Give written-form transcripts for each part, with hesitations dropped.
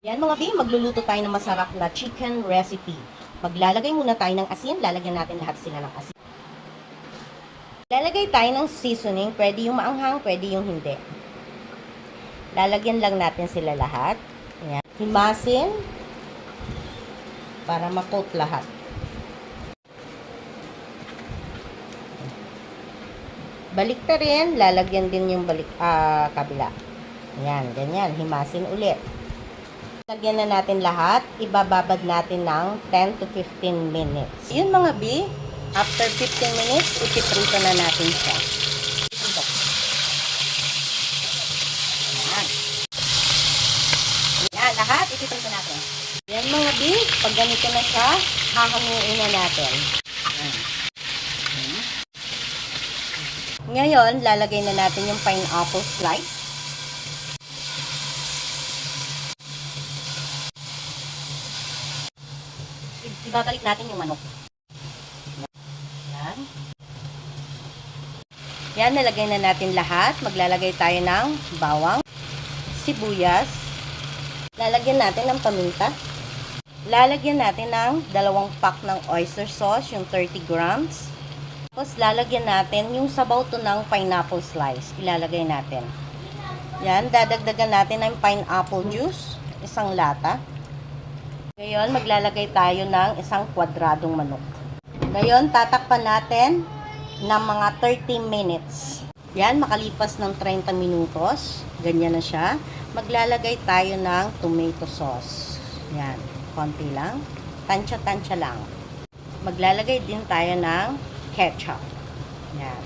Yan mga bi, magluluto tayo ng masarap na chicken recipe. Maglalagay muna tayo ng asin, lalagyan natin lahat sila ng asin. Lalagay tayo ng seasoning, pwede yung maanghang, pwede yung hindi. Lalagyan lang natin sila lahat. Ayan. Himasin para ma-coat lahat. Balik ta rin, lalagyan din yung kabila. Ayan, ganyan, himasin ulit. Lagyan na natin lahat, ibababad natin ng 10 to 15 minutes. Yun mga bi, after 15 minutes, ipiprito na natin siya. Ayan. Ayan, lahat ipiprito natin. Yan mga bi, pag ganito na siya, hahanguin na natin. Ayan. Ngayon, lalagay na natin yung pineapple slice. Ibabalik natin yung manok. Yan. Yan, nalagay na natin lahat. Maglalagay tayo ng bawang, sibuyas. Lalagyan natin ng paminta. Lalagyan natin ng 2 pack ng oyster sauce, yung 30 grams. Tapos lalagyan natin yung sabaw to ng pineapple slice. Ilalagay natin. Yan, dadagdagan natin ng pineapple juice, 1 lata. Ngayon, maglalagay tayo ng 1 kwadradong manok. Ngayon, tatakpan natin ng mga 30 minutes. Yan, makalipas ng 30 minutos. Ganyan na siya. Maglalagay tayo ng tomato sauce. Yan, konti lang. Tansya-tansya lang. Maglalagay din tayo ng ketchup. Yan.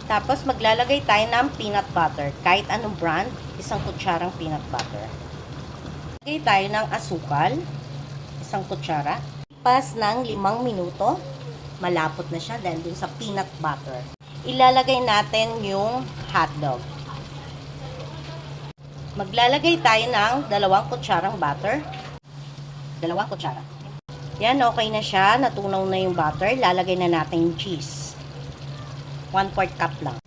Tapos, maglalagay tayo ng peanut butter. Kahit anong brand, 1 kutsarang peanut butter. Lagay tayo ng asukal. 1 kutsara. Pas ng 5 minuto, malapot na siya dahil dun sa peanut butter. Ilalagay natin yung hotdog. Maglalagay tayo ng 2 kutsarang butter. 2 kutsara. Yan, okay na siya. Natunaw na yung butter. Lalagay na natin yung cheese. 1/4 cup lang.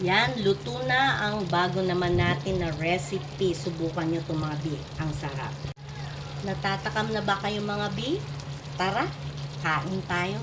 Yan, luto na ang bago naman natin na recipe. Subukan nyo ito mga bi. Ang sarap. Natatakam na ba kayo mga bi? Tara, kain tayo.